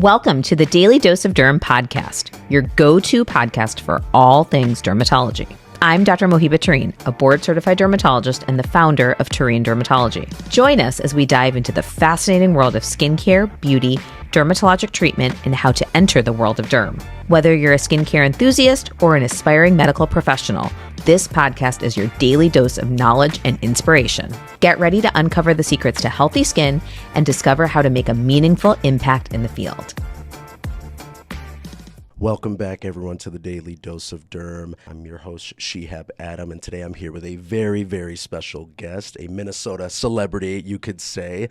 Welcome to the Daily Dose of Derm podcast, your go-to podcast for all things dermatology. I'm Dr. Mohiba Tareen, a board-certified dermatologist and the founder of Tareen Dermatology. Join us as we dive into the fascinating world of skincare, beauty, dermatologic treatment, and how to enter the world of derm. Whether you're a skincare enthusiast or an aspiring medical professional, this podcast is your daily dose of knowledge and inspiration. Get ready to uncover the secrets to healthy skin and discover how to make a meaningful impact in the field. Welcome back, everyone, to the Daily Dose of Derm. I'm your host, Shihab Adam, and today I'm here with a very, very special guest, a Minnesota celebrity, you could say.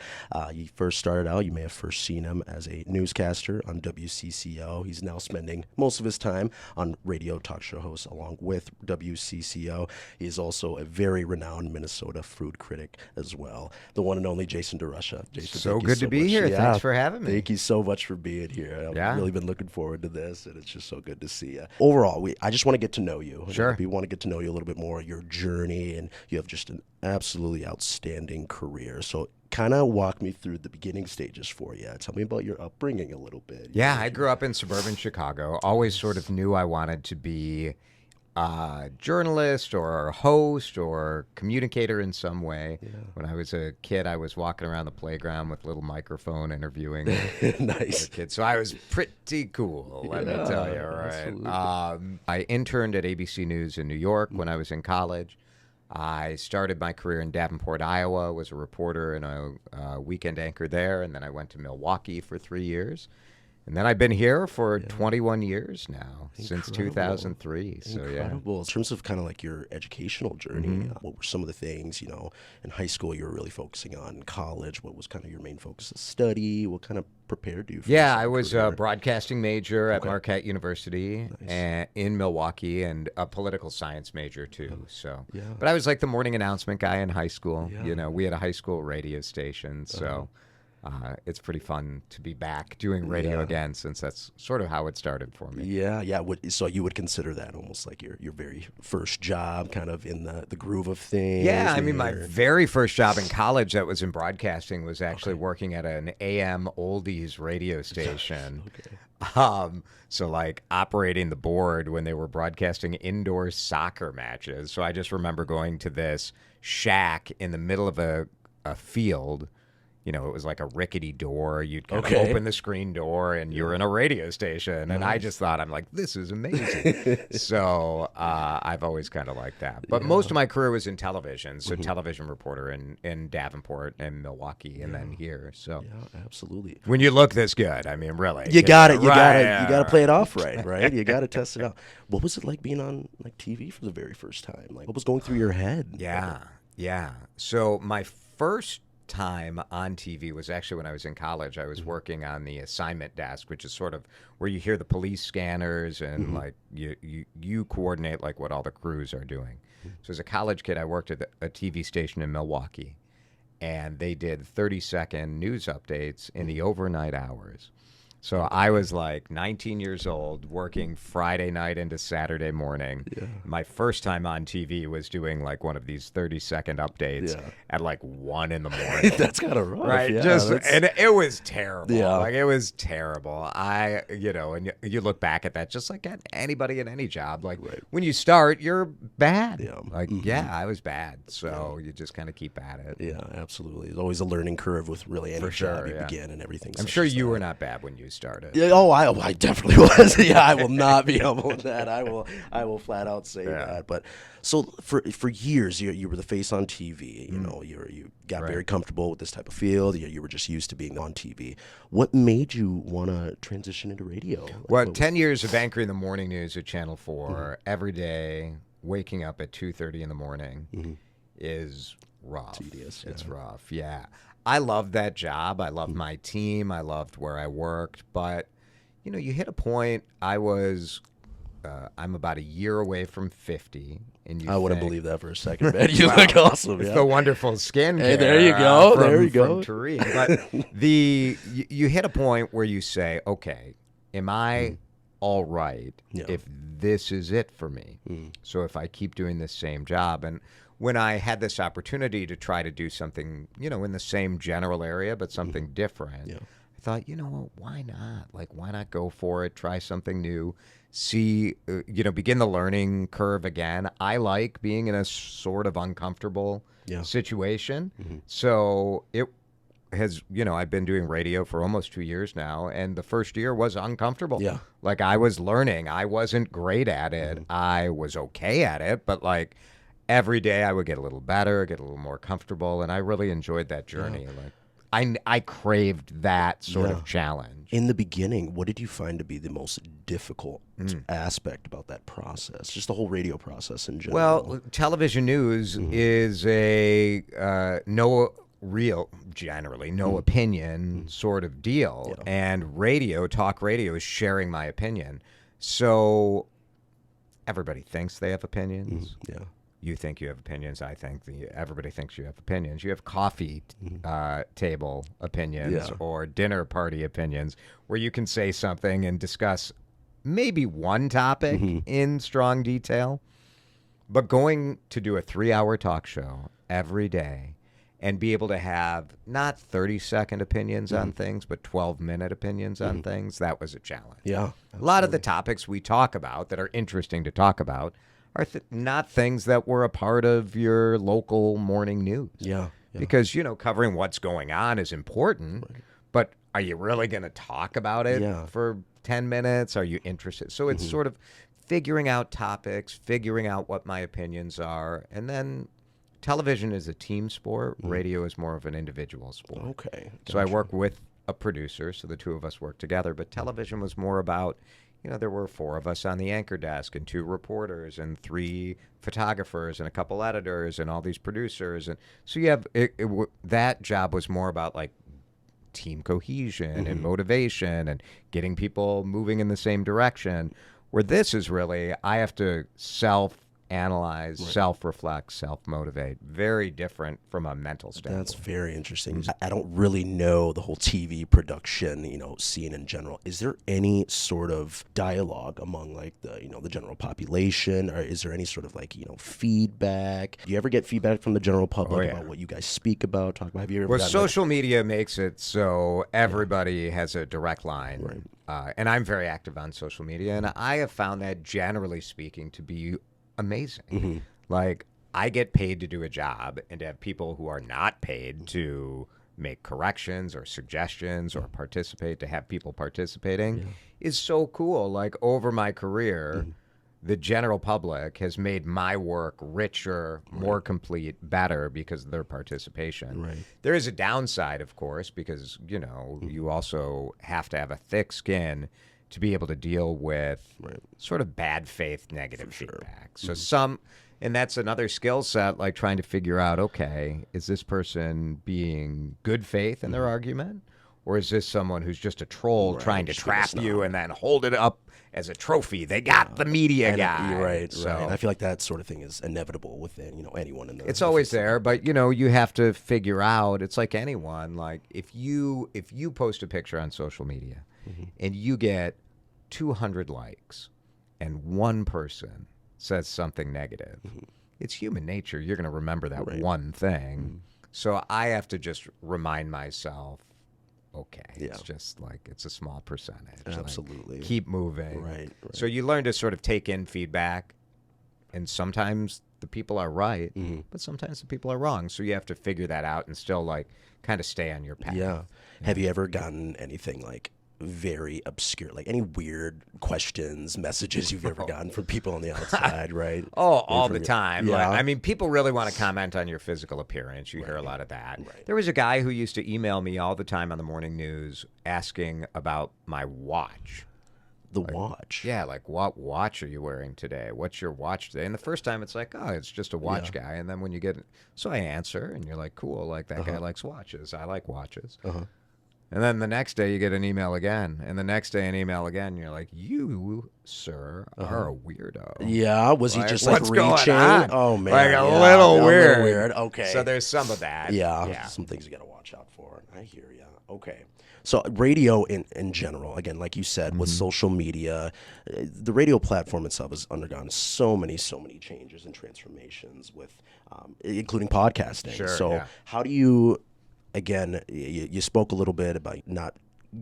He first started out, you may have first seen him as a newscaster on WCCO. He's now spending most of his time on radio talk show host along with WCCO. He is also a very renowned Minnesota food critic as well. The one and only Jason DeRusha. Jason, so good to be here. Yeah, thanks for having me. Thank you so much for being here. I've really been looking forward to this, and it's just so good to see you. Overall, I just want to get to know you. Sure. We want to get to know you a little bit more, your journey, and you have just an absolutely outstanding career. So kind of walk me through the beginning stages for you. Tell me about your upbringing a little bit. Yeah, I grew up in suburban Chicago. Always sort of knew I wanted to be a journalist or a host or communicator in some way. Yeah. When I was a kid, I was walking around the playground with a little microphone interviewing nice kids. So I was pretty cool, let me tell you, right? I interned at ABC News in New York when I was in college. I started my career in Davenport, Iowa, was a reporter and a weekend anchor there, and then I went to Milwaukee for 3 years. And then I've been here for 21 years now, since 2003. So, incredible. In terms of kind of like your educational journey, what were some of the things, in high school you were really focusing on? In college, what was kind of your main focus of study? What kind of prepared you for I was a broadcasting major at Marquette University in Milwaukee, and a political science major too. But I was like the morning announcement guy in high school. We had a high school radio station, so it's pretty fun to be back doing radio again, since that's sort of how it started for me. So you would consider that almost like your very first job, kind of in the groove of things? Yeah, I mean, my very first job in college that was in broadcasting was actually working at an AM oldies radio station. So like operating the board when they were broadcasting indoor soccer matches. So I just remember going to this shack in the middle of a field. It was like a rickety door. You'd kind of open the screen door, and you're in a radio station. And I just thought, I'm like, this is amazing. So I've always kind of liked that. But most of my career was in television. So television reporter in Davenport and Milwaukee, and then here. So absolutely. When you look this good, I mean, really, you got it. You got to play it off right? You got to test it out. What was it like being on like TV for the very first time? Like, what was going through your head? Yeah. So my first time on TV was actually when I was in college. I was working on the assignment desk, which is sort of where you hear the police scanners and like you coordinate like what all the crews are doing. So as a college kid, I worked at a TV station in Milwaukee, and they did 30-second news updates in the overnight hours. So I was like 19 years old, working Friday night into Saturday morning. My first time on TV was doing like one of these 30-second updates at like 1 in the morning. That's kind of rough, right? And it was terrible. Like, it was terrible. And you look back at that, just like at anybody in any job. Like when you start, you're bad. I was bad. So you just kind of keep at it. Yeah, absolutely. There's always a learning curve with really any job you begin and everything. I'm sure you were not bad when you started. I definitely was. I will not be able with that. I will flat out say that. But so for years you were the face on TV. You got very comfortable with this type of field. You were just used to being on TV. What made you want to transition into radio? Well, 10 years of anchoring the morning news at Channel 4 every day, waking up at 2:30 in the morning is rough. Tedious. It's rough. Yeah. I loved that job. I loved my team. I loved where I worked. But, you hit a point. I'm about a year away from 50. And I wouldn't believe that for a second, man. You look awesome. It's the wonderful skin care. Hey, there you go. There you go. From Tareen. But you hit a point where you say, okay, am I all right if this is it for me? So if I keep doing this same job. And when I had this opportunity to try to do something, in the same general area, but something different, I thought, why not? Like, why not go for it? Try something new. See, begin the learning curve again. I like being in a sort of uncomfortable situation. So it has, I've been doing radio for almost 2 years now, and the first year was uncomfortable. Yeah. Like, I was learning. I wasn't great at it. I was okay at it, but like every day I would get a little better, get a little more comfortable, and I really enjoyed that journey. Like, I craved that sort of challenge. In the beginning, what did you find to be the most difficult aspect about that process? Just the whole radio process in general. Well, television news is a generally no opinion sort of deal. Yeah. And talk radio is sharing my opinion. So everybody thinks they have opinions. Yeah. You think you have opinions. I think everybody thinks you have opinions. You have coffee table opinions or dinner party opinions where you can say something and discuss maybe one topic in strong detail. But going to do a 3-hour talk show every day and be able to have not 30-second opinions on things, but 12-minute opinions on things, that was a challenge. Yeah. A lot of the topics we talk about that are interesting to talk about are not things that were a part of your local morning news. Yeah. Because, covering what's going on is important, but are you really going to talk about it for 10 minutes? Are you interested? So it's sort of figuring out topics, figuring out what my opinions are, and then television is a team sport. Radio is more of an individual sport. Okay. So I work with a producer, so the two of us work together, but television was more about, there were 4 of us on the anchor desk and 2 reporters and 3 photographers and a couple editors and all these producers. And so you have that job was more about like team cohesion and motivation and getting people moving in the same direction, where this is really, I have to self-analyze, self-reflect, self-motivate. Very different from a mental standpoint. That's very interesting. I don't really know the whole TV production, scene in general. Is there any sort of dialogue among like the general population, or is there any sort of like, feedback? Do you ever get feedback from the general public about what you guys speak about, talk about? Have you ever social media makes it so everybody has a direct line. Right. And I'm very active on social media, and I have found that, generally speaking, to be amazing. Like, I get paid to do a job, and to have people who are not paid to make corrections or suggestions or participate, to have people participating is so cool. Like, over my career, the general public has made my work richer, more complete, better because of their participation. Right. There is a downside, of course, because, you also have to have a thick skin to be able to deal with sort of bad faith negative feedback. So and that's another skill set, like trying to figure out, okay, is this person being good faith in their argument? Or is this someone who's just a troll trying to trap you and then hold it up as a trophy? They got the media guy. Right. I feel like that sort of thing is inevitable within, anyone in the... It's always there, but, you have to figure out, it's like anyone, like if you post a picture on social media and you get 200 likes and one person says something negative, it's human nature. You're going to remember that one thing. So I have to just remind myself, okay, it's just like, it's a small percentage. Absolutely. Like, keep moving. Right. So you learn to sort of take in feedback, and sometimes the people are right, but sometimes the people are wrong. So you have to figure that out and still like kind of stay on your path. Yeah. Have you ever gotten anything like very obscure, like any weird questions, messages you've ever gotten from people on the outside, right? All the time. Yeah. Like, I mean, people really want to comment on your physical appearance. You hear a lot of that. Right. There was a guy who used to email me all the time on the morning news asking about my watch. The watch? Yeah, like, what watch are you wearing today? What's your watch today? And the first time it's like, oh, it's just a watch guy. And then when you get, so I answer, and you're like, cool, like that guy likes watches. I like watches. And then the next day you get an email again, and the next day an email again. And you're like, you, sir, are a weirdo. Yeah, was he just what's going reaching? on? Oh man, Like yeah, a little weird. Okay, So there's some of that. yeah, some things you got to watch out for. I hear you. Okay. So radio in general, again, like you said, with social media, the radio platform itself has undergone so many changes and transformations with, including podcasting. Sure, how do you, again, you spoke a little bit about not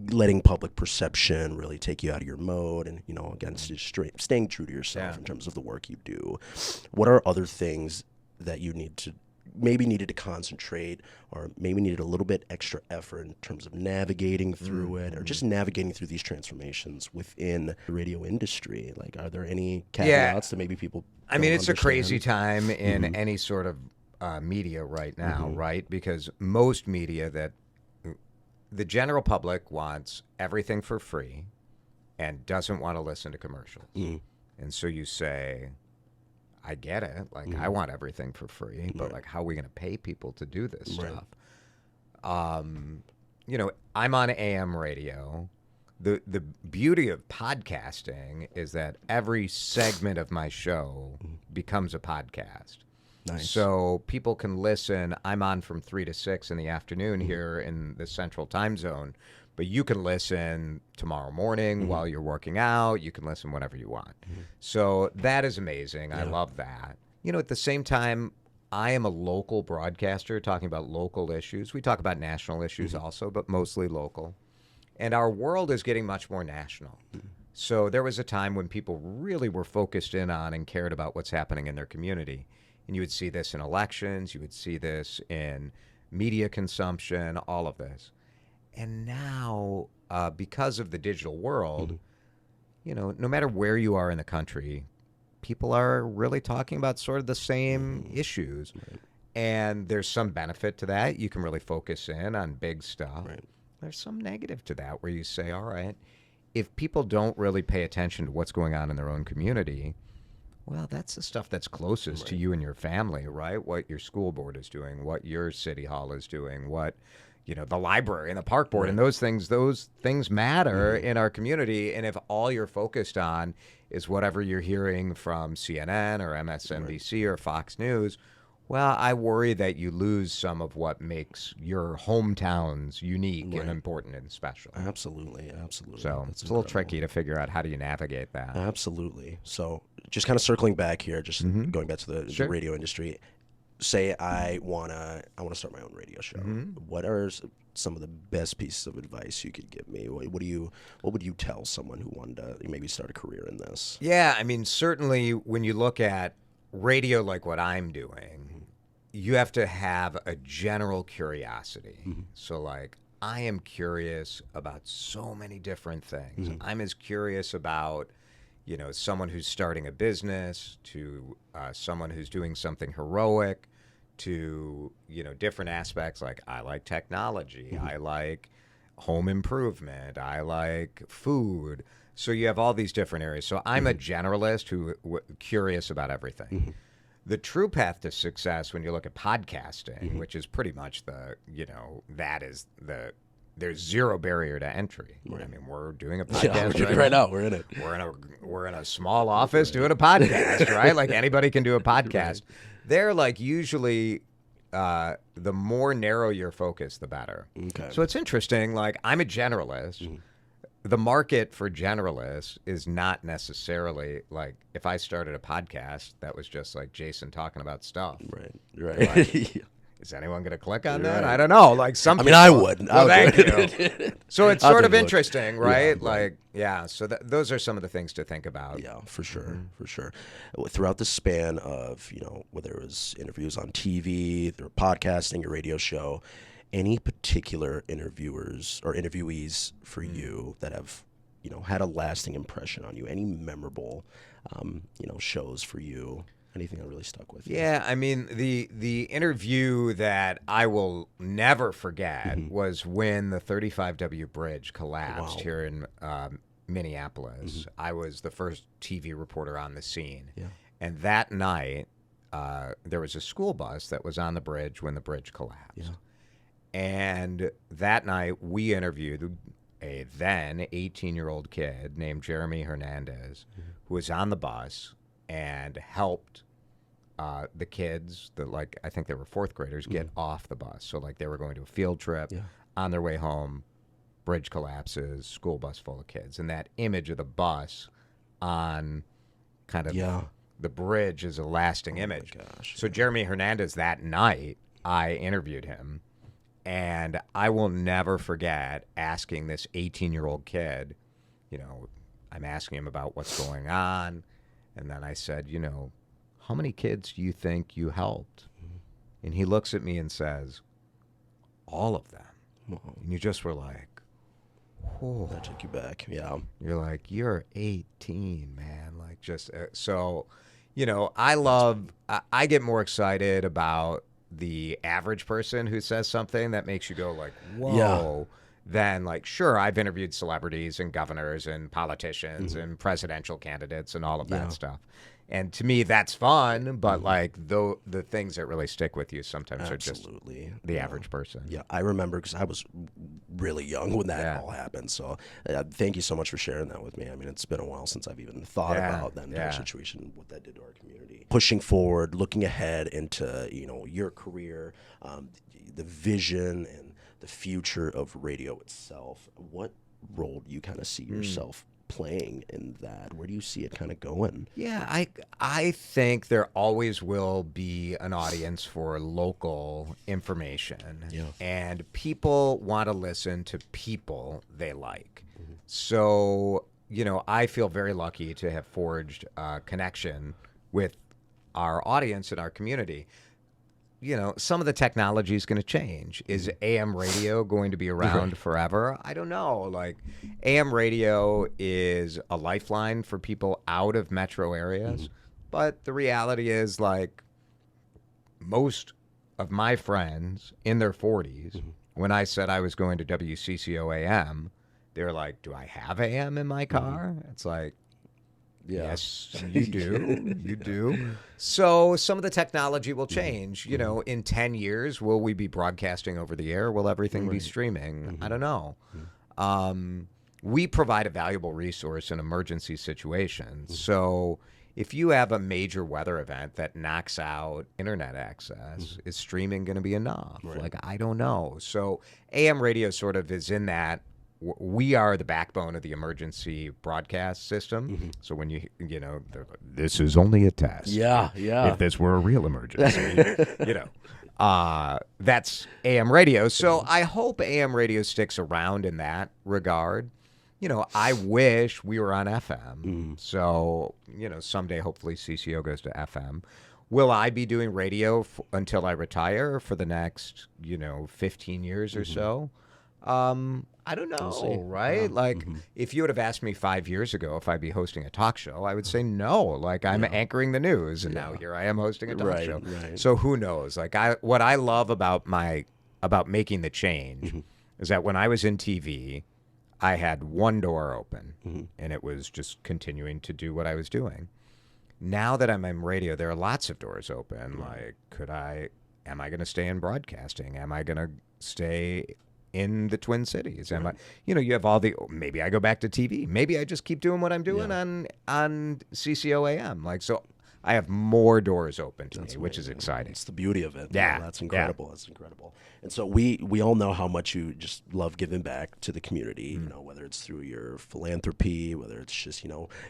letting public perception really take you out of your mode and, again, just staying true to yourself in terms of the work you do. What are other things that you needed to concentrate, or maybe needed a little bit extra effort in terms of navigating through it, or just navigating through these transformations within the radio industry? Like, are there any caveats that maybe people don't it's understand? a crazy time in any sort of media right now, right? Because most media that the general public wants everything for free and doesn't want to listen to commercials. And so you say, I get it. Like, I want everything for free, but like, how are we going to pay people to do this stuff? I'm on AM radio. The beauty of podcasting is that every segment of my show becomes a podcast. Nice. So people can listen. I'm on from 3 to 6 in the afternoon here in the Central Time Zone. But you can listen tomorrow morning while you're working out. You can listen whenever you want. So that is amazing. I love that. At the same time, I am a local broadcaster talking about local issues. We talk about national issues also, but mostly local. And our world is getting much more national. So there was a time when people really were focused in on and cared about what's happening in their community. And you would see this in elections. You would see this in media consumption, all of this. And now, because of the digital world, no matter where you are in the country, people are really talking about sort of the same issues. And there's some benefit to that. You can really focus in on big stuff. There's some negative to that where you say, all right, if people don't really pay attention to what's going on in their own community, well, that's the stuff that's closest to you and your family, right? What your school board is doing, what your city hall is doing, what the library and the park board and those things matter in our community. And if all you're focused on is whatever you're hearing from CNN or MSNBC or Fox News, well, I worry that you lose some of what makes your hometowns unique and important and special. Absolutely. So it's a little tricky to figure out how do you navigate that. Absolutely. So just kind of circling back here, just going back to the radio industry. Say I wanna start my own radio show. What are some of the best pieces of advice you could give me? What would you tell someone who wanted to maybe start a career in this? Yeah, certainly when you look at radio like what I'm doing, you have to have a general curiosity. So like, I am curious about so many different things. I'm as curious about someone who's starting a business, to someone who's doing something heroic, to, different aspects. Like, I like technology. I like home improvement. I like food. So you have all these different areas. So I'm a generalist who curious about everything. The true path to success when you look at podcasting, which is pretty much there's zero barrier to entry. We're doing a podcast right now. We're in it. We're in a small office doing a podcast, right? Like, anybody can do a podcast. They're like, usually the more narrow your focus, the better. Okay. So it's interesting. Like, I'm a generalist. The market for generalists is not necessarily like, if I started a podcast that was just like Jason talking about stuff. Right. Like, is anyone going to click on that? I don't know. Like, some people, I would. Well, thank you. So it's sort of look. interesting, right? So those are some of the things to think about. Yeah, for sure. Throughout the span of, whether it was interviews on TV, or podcasting, your radio show, any particular interviewers or interviewees for you that have, had a lasting impression on you? Any memorable, shows for you? Anything that really stuck with you? Yeah, the interview that I will never forget was when the 35W bridge collapsed here in Minneapolis. I was the first TV reporter on the scene. Yeah. And that night, there was a school bus that was on the bridge when the bridge collapsed. Yeah. And that night, we interviewed a then 18-year-old kid named Jeremy Hernandez, who was on the bus and helped the kids, I think they were fourth graders, get off the bus. So, they were going to a field trip. On their way home, bridge collapses, school bus full of kids. And that image of the bus on kind of the bridge is a lasting image. So Jeremy Hernandez, that night, I interviewed him. And I will never forget asking this 18-year-old kid, I'm asking him about what's going on. And then I said, how many kids do you think you helped? And he looks at me and says, all of them. And you just were like, oh. That took you back. Yeah. You're like, you're 18, man. I get more excited about the average person who says something that makes you go like, whoa, then sure, I've interviewed celebrities and governors and politicians and presidential candidates and all of that stuff. And to me, that's fun, but the things that really stick with you sometimes are just the average person. Yeah, I remember because I was really young when that all happened. So thank you so much for sharing that with me. I mean, it's been a while since I've even thought about that entire situation, what that did to our community. Pushing forward, looking ahead into your career, the vision and the future of radio itself. What role do you kind of see yourself playing in that? Where do you see it kind of going? Yeah, I think there always will be an audience for local information. Yeah. And people want to listen to people they like. So, I feel very lucky to have forged a connection with our audience and our community. Some of the technology is going to change. Is AM radio going to be around forever? I don't know. AM radio is a lifeline for people out of metro areas. But the reality is, most of my friends in their 40s, when I said I was going to WCCO AM, they were like, do I have AM in my car? It's like, yes, you do. You do. So some of the technology will change. In 10 years, will we be broadcasting over the air? Will everything be streaming? I don't know. We provide a valuable resource in emergency situations. So if you have a major weather event that knocks out internet access, is streaming going to be enough? I don't know. So AM radio sort of is in that. We are the backbone of the emergency broadcast system. So when they're like, this is only a test. Yeah. If this were a real emergency, that's AM radio. So I hope AM radio sticks around in that regard. I wish we were on FM. So, someday hopefully CCO goes to FM. Will I be doing radio until I retire for the next, 15 years or so? I don't know, right? If you would have asked me 5 years ago if I'd be hosting a talk show, I would say no. I'm anchoring the news, and now here I am hosting a talk show. So who knows? What I love about making the change is that when I was in TV, I had one door open, and it was just continuing to do what I was doing. Now that I'm in radio, there are lots of doors open. Am I going to stay in broadcasting? Am I going to stay in the Twin Cities? Am I, you have maybe I go back to TV. Maybe I just keep doing what I'm doing on CCO AM. So I have more doors open to me, which is exciting. It's the beauty of it. Yeah. That's incredible. That's incredible. And so we all know how much you just love giving back to the community, whether it's through your philanthropy, whether it's just,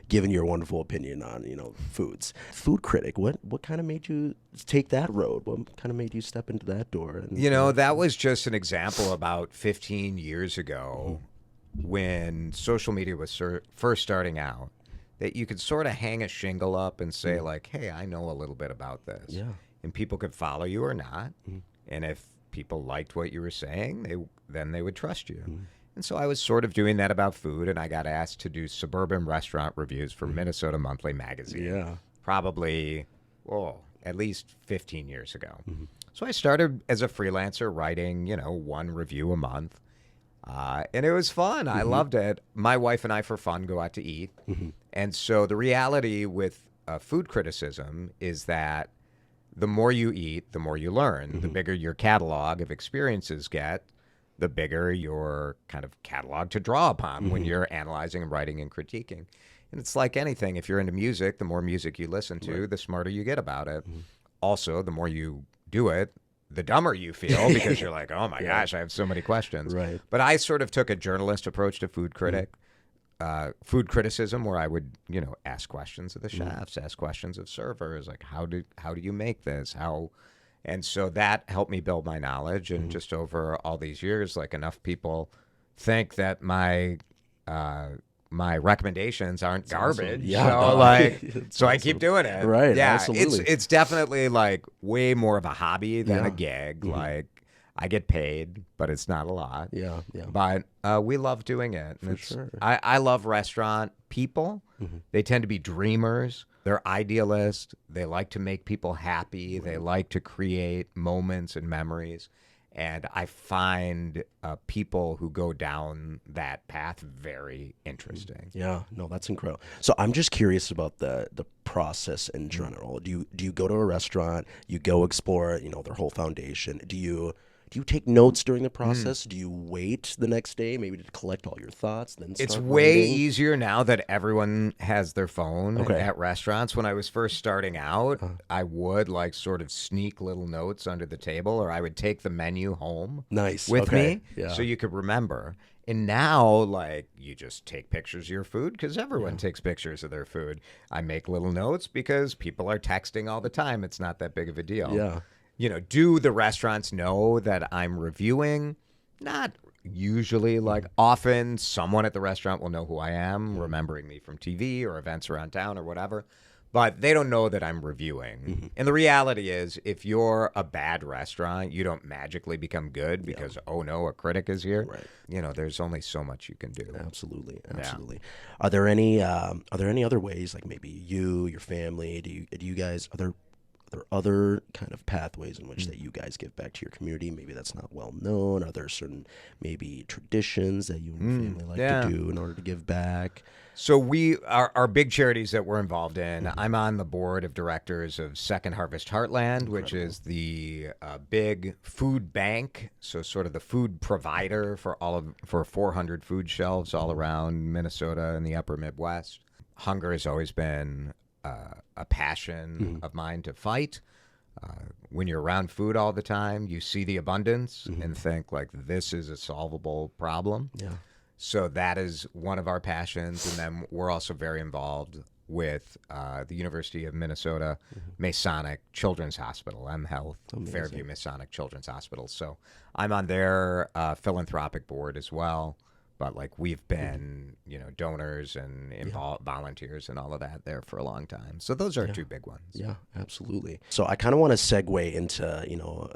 giving your wonderful opinion on, foods. Food critic, what kind of made you take that road? What kind of made you step into that door? And, that was just an example about 15 years ago when social media was first starting out, that you could sort of hang a shingle up and say hey, I know a little bit about this. Yeah. And people could follow you or not. And if people liked what you were saying, then they would trust you. And so I was sort of doing that about food, and I got asked to do suburban restaurant reviews for Minnesota Monthly Magazine. Yeah. Probably, at least 15 years ago. So I started as a freelancer writing, one review a month. And it was fun. I loved it. My wife and I, for fun, go out to eat. And so the reality with food criticism is that the more you eat, the more you learn. The bigger your catalog of experiences get, the bigger your kind of catalog to draw upon when you're analyzing and writing and critiquing. And it's like anything. If you're into music, the more music you listen to, the smarter you get about it. Also, the more you do it, the dumber you feel because you're like, oh my gosh, I have so many questions. Right. But I sort of took a journalist approach to food criticism, where I would, ask questions of the chefs, ask questions of servers, like how do you make this? And so that helped me build my knowledge. And just over all these years, like, enough people think that my recommendations aren't garbage. Yeah. So I keep doing it. Right. Yeah. Absolutely. It's definitely like way more of a hobby than a gig. Like, I get paid, but it's not a lot. Yeah. Yeah. But we love doing it. For sure. I love restaurant people. They tend to be dreamers. They're idealists. They like to make people happy. They like to create moments and memories. And I find people who go down that path very interesting. Yeah, no, that's incredible. So I'm just curious about the process in general. Do you go to a restaurant, you go explore, their whole foundation? Do you take notes during the process? Do you wait the next day maybe to collect all your thoughts? Then It's start way writing? easier now that everyone has their phone Okay. at restaurants. When I was first starting out, I would like sort of sneak little notes under the table, or I would take the menu home Nice. with Okay. me Yeah. so you could remember. And now, like, you just take pictures of your food because everyone takes pictures of their food. I make little notes because people are texting all the time. It's not that big of a deal. Yeah. Do the restaurants know that I'm reviewing? Not usually. Like, often someone at the restaurant will know who I am, remembering me from TV or events around town or whatever. But they don't know that I'm reviewing. And the reality is, if you're a bad restaurant, you don't magically become good because, oh no, a critic is here. Right. There's only so much you can do. Absolutely. Are there any other ways, like maybe your family, do you guys, are there other kind of pathways in which that you guys give back to your community? Maybe that's not well known. Are there certain maybe traditions that you and your family like to do in order to give back? So our big charities that we're involved in, I'm on the board of directors of Second Harvest Heartland, which is the big food bank. So sort of the food provider for 400 food shelves all around Minnesota and the upper Midwest. Hunger has always been a passion of mine to fight. When you're around food all the time, you see the abundance and think, like, this is a solvable problem. Yeah. So that is one of our passions. And then we're also very involved with the University of Minnesota Masonic Children's Hospital, MHealth, Fairview Masonic Children's Hospital. So I'm on their philanthropic board as well. But, like, we've been, donors and volunteers and all of that there for a long time. So those are two big ones. Yeah, absolutely. So I kind of want to segue into,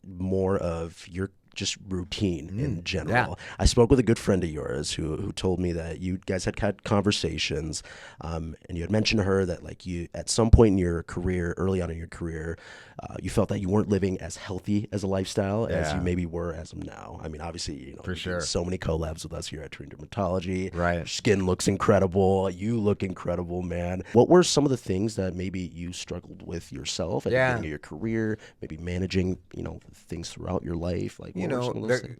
more of your just routine in general. Yeah. I spoke with a good friend of yours who told me that you guys had conversations, and you had mentioned to her that, like, you at some point in your career, early on in your career, you felt that you weren't living as healthy as a lifestyle as you maybe were as of now. I mean, obviously, For sure. so many collabs with us here at Turing Dermatology. Right. Your skin looks incredible. You look incredible, man. What were some of the things that maybe you struggled with yourself at the beginning of your career? Maybe managing, things throughout your life. Like, what were some of those things?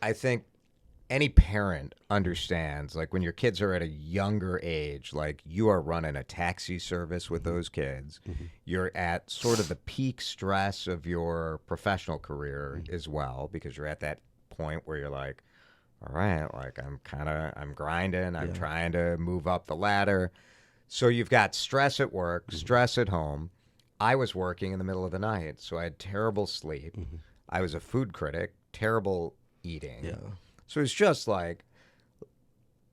I think any parent understands, like, when your kids are at a younger age, like, you are running a taxi service with those kids. You're at sort of the peak stress of your professional career as well, because you're at that point where you're like, all right, like, I'm grinding, I'm trying to move up the ladder. So you've got stress at work, stress at home. I was working in the middle of the night, so I had terrible sleep. I was a food critic, terrible eating. Yeah. So it's just like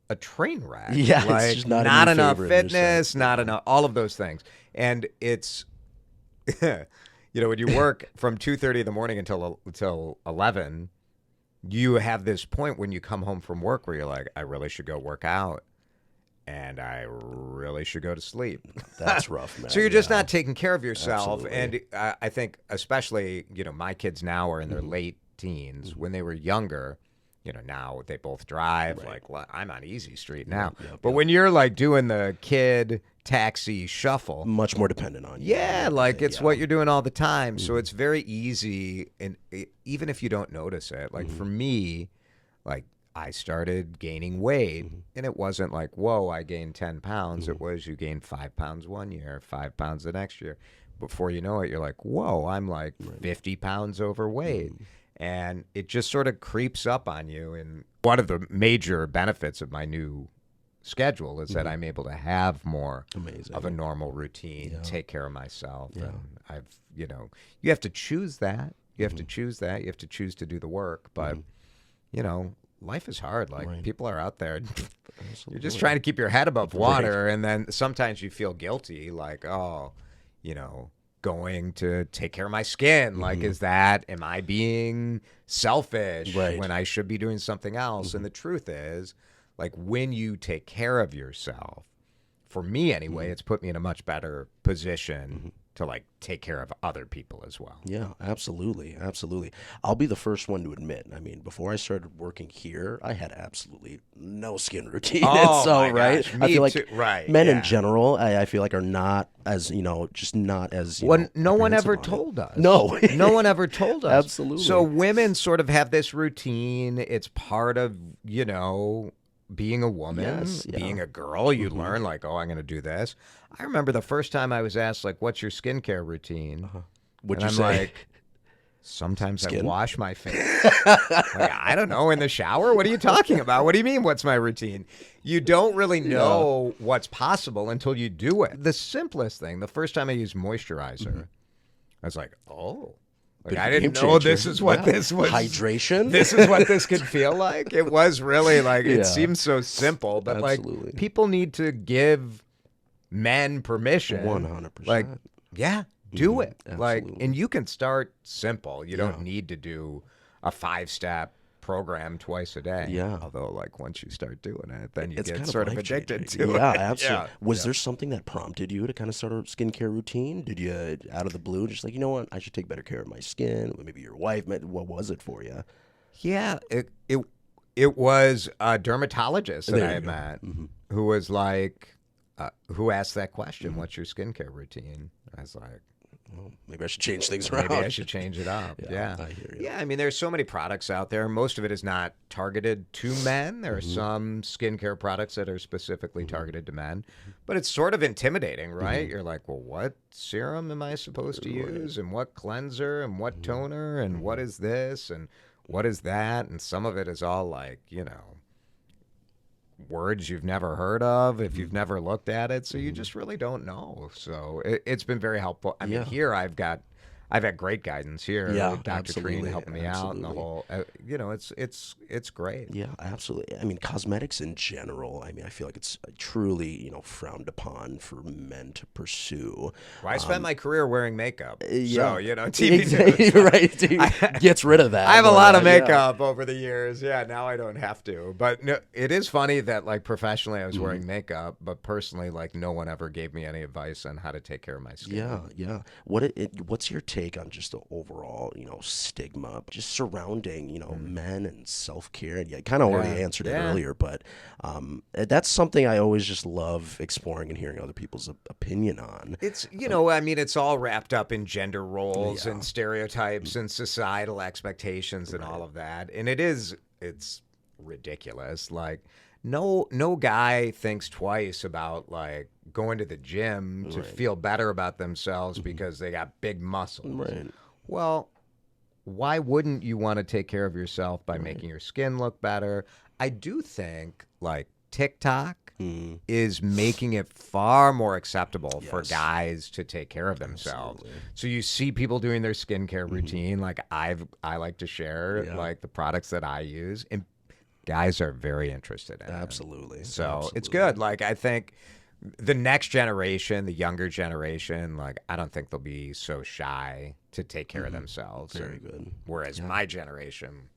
a train wreck. Yeah, it's like, just not not in your enough favor in your fitness, sense. not enough, all of those things. And it's, when you work from 2:30 in the morning until 11, you have this point when you come home from work where you're like, I really should go work out. And I really should go to sleep. That's rough, man. So you're just not taking care of yourself. Absolutely. And I think especially, my kids now are in their late teens. When they were younger, now they both drive. Right. Like, well, I'm on Easy Street now. Yep, but when you're like doing the kid taxi shuffle, much more dependent on you. yeah, like it's what you're doing all the time. So Mhm. it's very easy, and even if you don't notice it, like for me, like I started gaining weight, and it wasn't like, whoa, I gained 10 pounds. It was you gained 5 pounds one year, 5 pounds the next year. Before you know it, you're like, whoa, I'm like 50 pounds overweight. And it just sort of creeps up on you. And one of the major benefits of my new schedule is that I'm able to have more of a normal routine, take care of myself. And I've, you have to choose that. You have to choose that. You have to choose to do the work. But, life is hard. Like people are out there. You're just trying to keep your head above water. And then sometimes you feel guilty, like, oh, going to take care of my skin. Like, am I being selfish when I should be doing something else? And the truth is, like, when you take care of yourself, for me anyway, it's put me in a much better position to like take care of other people as well. Yeah, absolutely. Absolutely. I'll be the first one to admit, I mean, before I started working here, I had absolutely no skin routine. Oh, so, my right? gosh, I me feel like too. Right, men yeah. in general, I feel like are not as, just not as, No one ever apprehensive on it. told us. No. No one ever told us. Absolutely. So women sort of have this routine. It's part of, being a woman, Yes, yeah. being a girl. You learn like, oh, I'm going to do this. I remember the first time I was asked, like, what's your skincare routine? What'd And you I'm say? like, sometimes I Skin? wash my face. Like, I don't know, in the shower? What are you talking about? What do you mean, what's my routine? You don't really know what's possible until you do it. The simplest thing, the first time I used moisturizer, I was like, oh. Like, Bit of I a didn't game know changer. this is what Yeah. this was. Hydration? This is what this could feel like. It was really like, Yeah. it seems so simple, but Absolutely. like people need to give men permission. 100%. Like, yeah, do it. Like, Absolutely. and you can start simple. You don't need to do a 5-step program twice a day. Yeah. Although, like, once you start doing it, then you It's get kind sort of life-changing. addicted to it. Yeah, absolutely. Yeah. Was there something that prompted you to kind of start a skincare routine? Did you, out of the blue, just like, you know what, I should take better care of my skin? Maybe your wife, what was it for you? Yeah, it was a dermatologist that There I you had go. met who was like, who asked that question, what's your skincare routine? I was like, Well, maybe I should change things around. maybe I should change it up. Yeah. I hear you. Yeah, I mean, there's so many products out there. Most of it is not targeted to men. There are some skincare products that are specifically targeted to men, but it's sort of intimidating, right? You're like, well, what serum am I supposed to use, and what cleanser, and what toner, and what is this, and what is that? And some of it is all like, words you've never heard of if you've never looked at it, so you just really don't know. So it's been very helpful. I mean, here I've had great guidance here. Yeah, Dr. Treen absolutely, helping me out, and the absolutely. whole, it's great. Yeah, absolutely. I mean, cosmetics in general, I mean, I feel like it's truly, frowned upon for men to pursue. Well, I spent my career wearing makeup, Yeah. so TV Exactly, news. right. Gets rid of that. I have a more lot than of that, yeah. makeup over the years. Yeah, now I don't have to. But no, it is funny that like professionally I was wearing makeup, but personally, like no one ever gave me any advice on how to take care of my skin. Yeah, yeah. What's your take on just the overall, stigma just surrounding, men and self-care? And you kind of already answered it earlier, but that's something I always just love exploring and hearing other people's opinion on. It's, I mean, it's all wrapped up in gender roles Yeah. and stereotypes and societal expectations and all of that. And it's ridiculous. Like, no guy thinks twice about like going to the gym to feel better about themselves because they got big muscles. Right. Well, why wouldn't you want to take care of yourself by making your skin look better? I do think like TikTok is making it far more acceptable for guys to take care of themselves. Absolutely. So you see people doing their skincare routine. Like I like to share like the products that I use, and guys are very interested in it. Absolutely. So it's good. Like I think the next generation, the younger generation, like I don't think they'll be so shy to take care of themselves. Very good. Whereas my generation,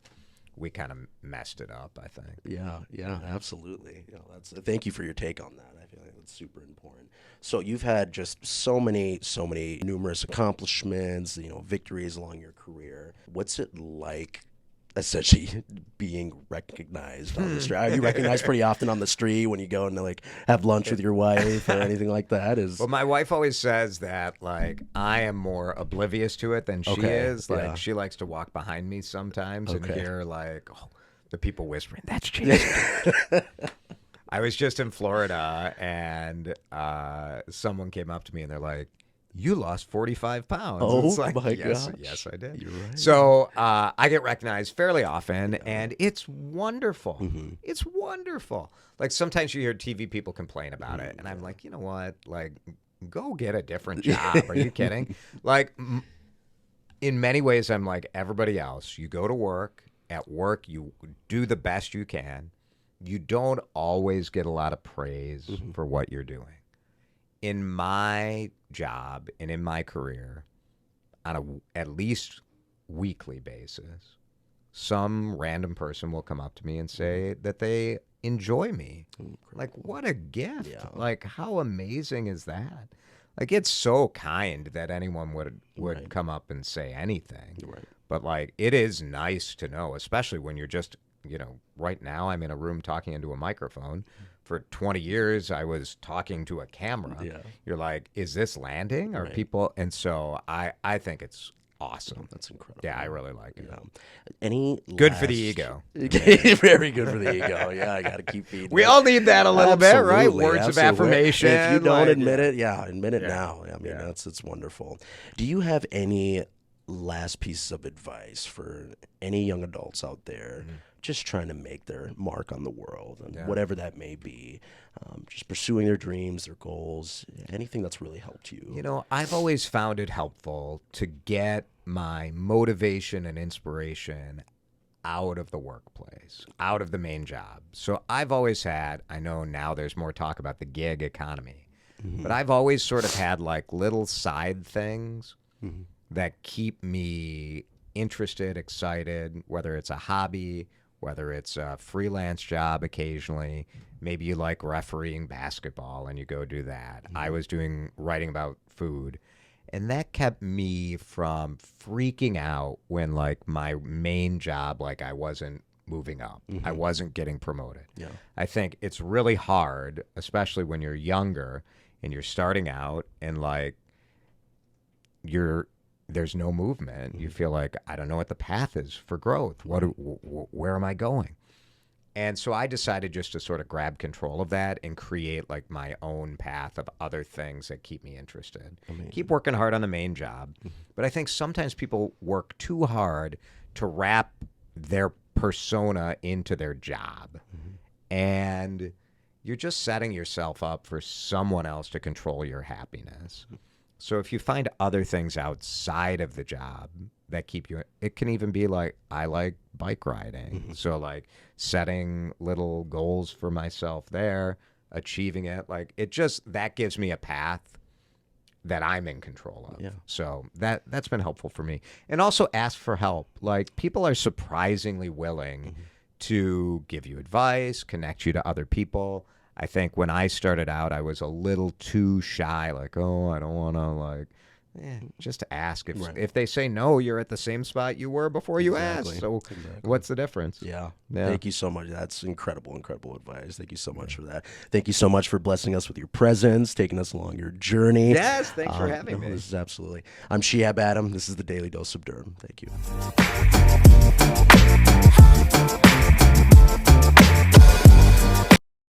we kind of messed it up, I think. Yeah, absolutely. Thank you for your take on that. I feel like that's super important. So you've had just so many numerous accomplishments, victories along your career. What's it like essentially being recognized on the street? Are you recognized pretty often on the street when you go and like have lunch with your wife or anything like that? Well, my wife always says that like I am more oblivious to it than she is. Like she likes to walk behind me sometimes and hear like the people whispering, "That's Jason." I was just in Florida and someone came up to me and they're like, "You lost 45 pounds." Oh, it's like, my yes, gosh. yes, I did. You're right. So I get recognized fairly often, and it's wonderful. It's wonderful. Like sometimes you hear TV people complain about it, and I'm like, you know what? Like, go get a different job. Are you kidding? Like, in many ways, I'm like everybody else. You go to work. At work, you do the best you can. You don't always get a lot of praise for what you're doing. In my job and in my career, on a at least weekly basis, some random person will come up to me and say that they enjoy me. Like, what a gift. Yeah. Like, how amazing is that? Like, it's so kind that anyone would come up and say anything. Right. But, like, it is nice to know, especially when you're just, right now I'm in a room talking into a microphone. For 20 years, I was talking to a camera. Yeah. You're like, is this landing? Are people? And so I think it's awesome. That's incredible. Yeah, I really like it. Yeah. Any Good for the ego. Very good for the ego. Yeah, I got to keep feeding. We it. all need that a little bit, right? Absolutely, Words of absolutely. affirmation. If you don't like- admit it, admit it now. I mean, Yeah. it's wonderful. Do you have any last pieces of advice for any young adults out there just trying to make their mark on the world and whatever that may be, just pursuing their dreams, their goals, anything that's really helped you? I've always found it helpful to get my motivation and inspiration out of the workplace, out of the main job. So I've always had, I know now there's more talk about the gig economy, but I've always sort of had like little side things that keep me interested, excited, whether it's a hobby, whether it's a freelance job occasionally. Maybe you like refereeing basketball and you go do that. I was writing about food. And that kept me from freaking out when like my main job, like I wasn't moving up. I wasn't getting promoted. Yeah. I think it's really hard, especially when you're younger and you're starting out and like there's no movement. You feel like, I don't know what the path is for growth. Where am I going? And so I decided just to sort of grab control of that and create like my own path of other things that keep me interested. Keep working hard on the main job. But I think sometimes people work too hard to wrap their persona into their job. And you're just setting yourself up for someone else to control your happiness. So if you find other things outside of the job that keep you, it can even be like, I like bike riding. So like setting little goals for myself there, achieving it, like that gives me a path that I'm in control of. Yeah. So that's been helpful for me. And also ask for help. Like people are surprisingly willing to give you advice, connect you to other people. I think when I started out, I was a little too shy, like, I don't want to, just ask. If they say no, you're at the same spot you were before you asked. So what's the difference? Yeah. Thank you so much. That's incredible advice. Thank you so much for that. Thank you so much for blessing us with your presence, taking us along your journey. Yes, thanks for having me. This is absolutely. I'm Shihab Adam. This is the Daily Dose of Durham. Thank you.